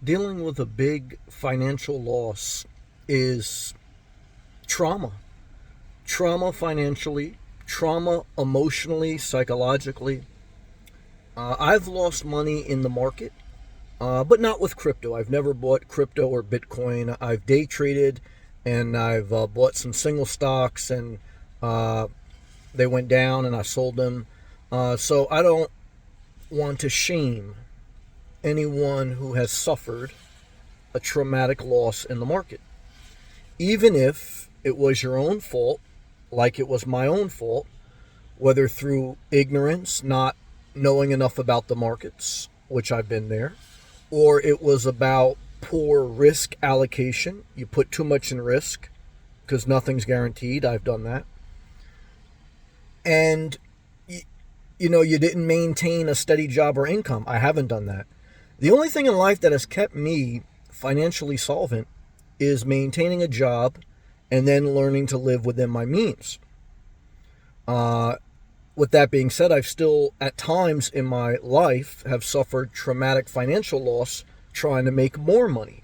Dealing with a big financial loss is trauma. Trauma financially, trauma emotionally, psychologically. I've lost money in the market, but not with crypto. I've never bought crypto or Bitcoin. I've day traded and I've bought some single stocks and uh, they went down and I sold them. So I don't want to shame anyone who has suffered a traumatic loss in the market. Even if it was your own fault, like it was my own fault, whether through ignorance, not knowing enough about the markets, which I've been there, or it was about poor risk allocation. You put too much in risk because nothing's guaranteed. I've done that. And you didn't maintain a steady job or income. I haven't done that. The only thing in life that has kept me financially solvent is maintaining a job and then learning to live within my means. Uh, with that being said, I've still, at times in my life, have suffered traumatic financial loss trying to make more money.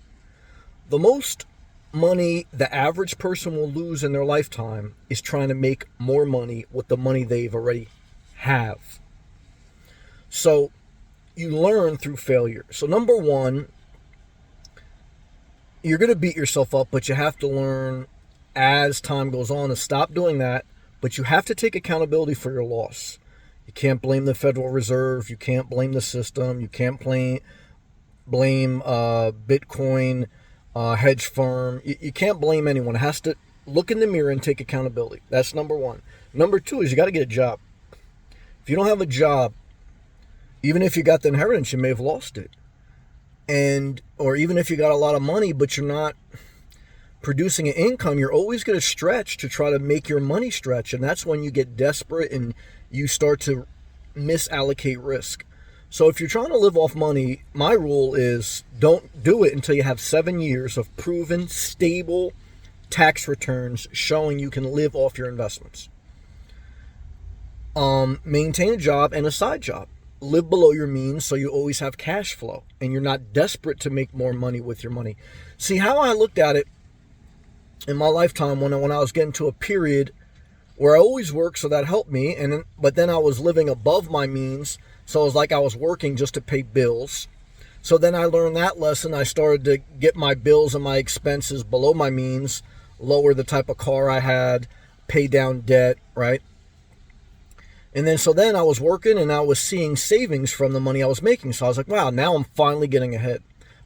The most money the average person will lose in their lifetime is trying to make more money with the money they've already have. So you learn through failure. So number one, you're going to beat yourself up, but you have to learn as time goes on to stop doing that. But you have to take accountability for your loss. You can't blame the Federal Reserve. You can't blame the system. You can't blame Bitcoin, hedge firm. You can't blame anyone. It has to look in the mirror and take accountability. That's number one. Number two is you got to get a job. If you don't have a job, even if you got the inheritance, you may have lost it. Or even if you got a lot of money, but you're not producing an income, you're always going to stretch to try to make your money stretch. And that's when you get desperate and you start to misallocate risk. So if you're trying to live off money, my rule is don't do it until you have 7 years of proven, stable tax returns showing you can live off your investments. Maintain a job and a side job. Live below your means so you always have cash flow and you're not desperate to make more money with your money. See, how I looked at it in my lifetime when I was getting to a period where I always worked, so that helped me, but then I was living above my means, so it was like I was working just to pay bills. So then I learned that lesson. I started to get my bills and my expenses below my means, lower the type of car I had, pay down debt, right? And then I was working and I was seeing savings from the money I was making. So I was like, wow, now I'm finally getting ahead.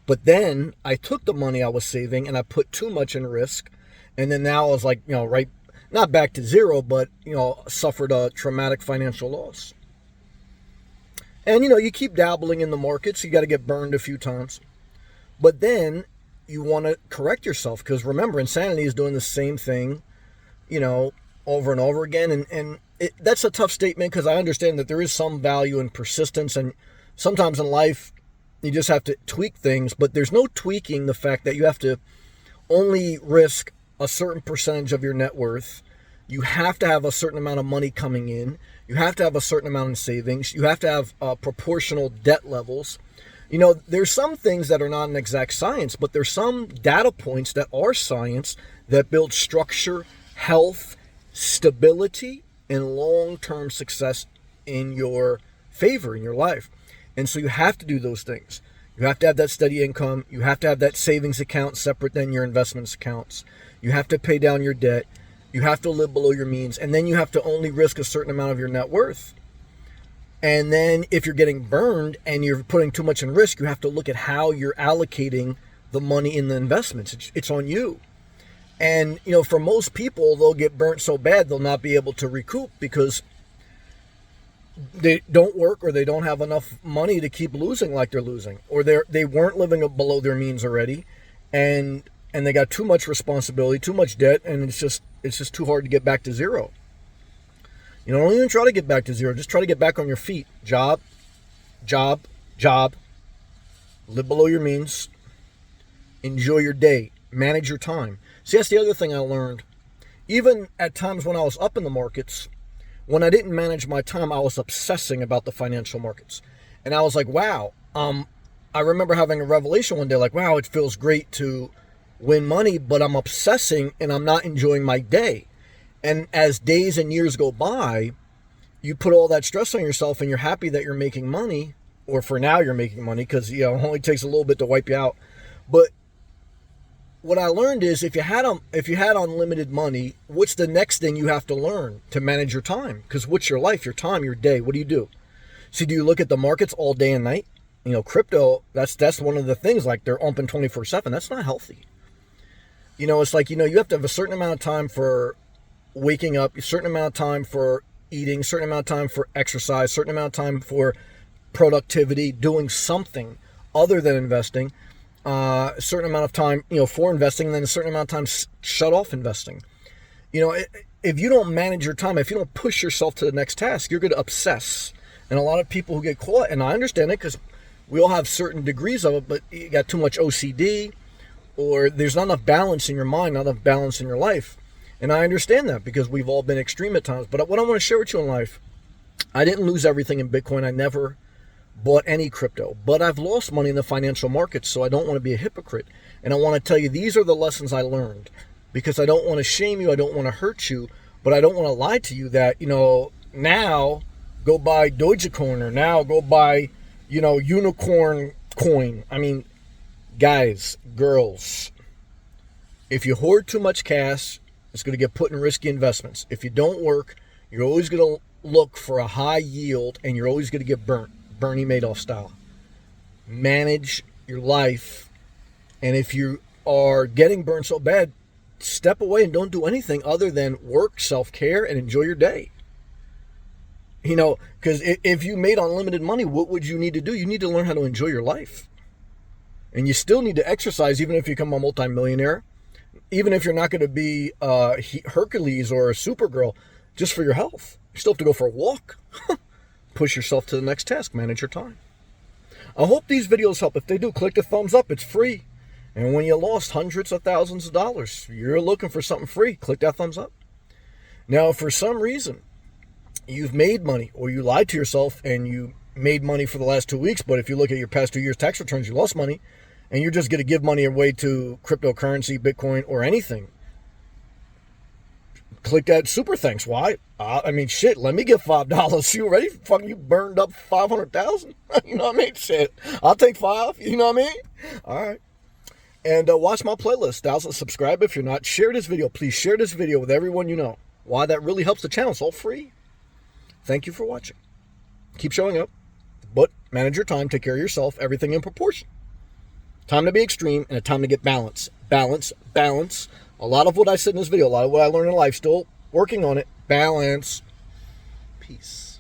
But then I took the money I was saving and I put too much in risk. And then now I was like, right, not back to zero, but, suffered a traumatic financial loss. And, you keep dabbling in the markets. You got to get burned a few times. But then you want to correct yourself because remember, insanity is doing the same thing, over and over again. And that's a tough statement because I understand that there is some value in persistence. And sometimes in life, you just have to tweak things. But there's no tweaking the fact that you have to only risk a certain percentage of your net worth. You have to have a certain amount of money coming in. You have to have a certain amount in savings. You have to have proportional debt levels. There's some things that are not an exact science, but there's some data points that are science that build structure, health, stability, and long-term success in your favor in your life. And so you have to do those things. You have to have that steady income. You have to have that savings account separate than your investments accounts. You have to pay down your debt. You have to live below your means. And then you have to only risk a certain amount of your net worth. And then if you're getting burned and you're putting too much in risk, you have to look at how you're allocating the money in the investments. It's on you. And, for most people, they'll get burnt so bad they'll not be able to recoup because they don't work or they don't have enough money to keep losing like they're losing. Or they weren't living below their means already and they got too much responsibility, too much debt, and it's just too hard to get back to zero. Don't even try to get back to zero. Just try to get back on your feet. Job. Live below your means. Enjoy your day. Manage your time. See, that's the other thing I learned. Even at times when I was up in the markets, when I didn't manage my time, I was obsessing about the financial markets. And I was like, wow, I remember having a revelation one day, like, wow, it feels great to win money, but I'm obsessing and I'm not enjoying my day. And as days and years go by, you put all that stress on yourself and you're happy that you're making money, or for now you're making money because, you know, it only takes a little bit to wipe you out. But what I learned is if you had unlimited money, what's the next thing you have to learn to manage your time? Because what's your life, your time, your day? What do you do? See, do you look at the markets all day and night? You know, crypto, that's one of the things, like they're open 24/7. That's not healthy. You know, it's like, you know, you have to have a certain amount of time for waking up, a certain amount of time for eating, a certain amount of time for exercise, a certain amount of time for productivity, doing something other than investing, a certain amount of time, you know, for investing, and then a certain amount of time shut off investing. You know, if you don't manage your time, if you don't push yourself to the next task, you're going to obsess. And a lot of people who get caught, and I understand it because we all have certain degrees of it, but you got too much OCD, or there's not enough balance in your mind, not enough balance in your life. And I understand that because we've all been extreme at times. But what I want to share with you in life, I didn't lose everything in Bitcoin. I never bought any crypto, but I've lost money in the financial markets, so I don't want to be a hypocrite. And I want to tell you, these are the lessons I learned, because I don't want to shame you, I don't want to hurt you, but I don't want to lie to you that, you know, now go buy Dogecoin, or now go buy, you know, unicorn coin. I mean, guys, girls, if you hoard too much cash, it's going to get put in risky investments. If you don't work, you're always going to look for a high yield, and you're always going to get burnt. Bernie Madoff style. Manage your life, and if you are getting burned so bad, step away and don't do anything other than work, self-care, and enjoy your day. You know, because if you made unlimited money, what would you need to do? You need to learn how to enjoy your life. And you still need to exercise, even if you become a multimillionaire, even if you're not going to be Hercules or a Supergirl, just for your health. You still have to go for a walk. Push yourself to the next task. Manage your time. I hope these videos help. If they do, click the thumbs up. It's free. And when you lost hundreds of thousands of dollars, you're looking for something free, click that thumbs up. Now, if for some reason you've made money, or you lied to yourself and you made money for the last 2 weeks, but if you look at your past 2 years' tax returns, you lost money, and you're just going to give money away to cryptocurrency, Bitcoin, or anything, click that super thanks. Why? I mean, shit, let me give $5. You ready? Fucking, you burned up 500,000. You know what I mean? Shit, I'll take 5. You know what I mean? All right. And watch my playlist. Thousands. Subscribe if you're not. Share this video. Please share this video with everyone you know. Why? That really helps the channel. It's all free. Thank you for watching. Keep showing up, but manage your time. Take care of yourself. Everything in proportion. Time to be extreme and a time to get balance. Balance. Balance. A lot of what I said in this video, a lot of what I learned in life, still working on it. Balance. Peace.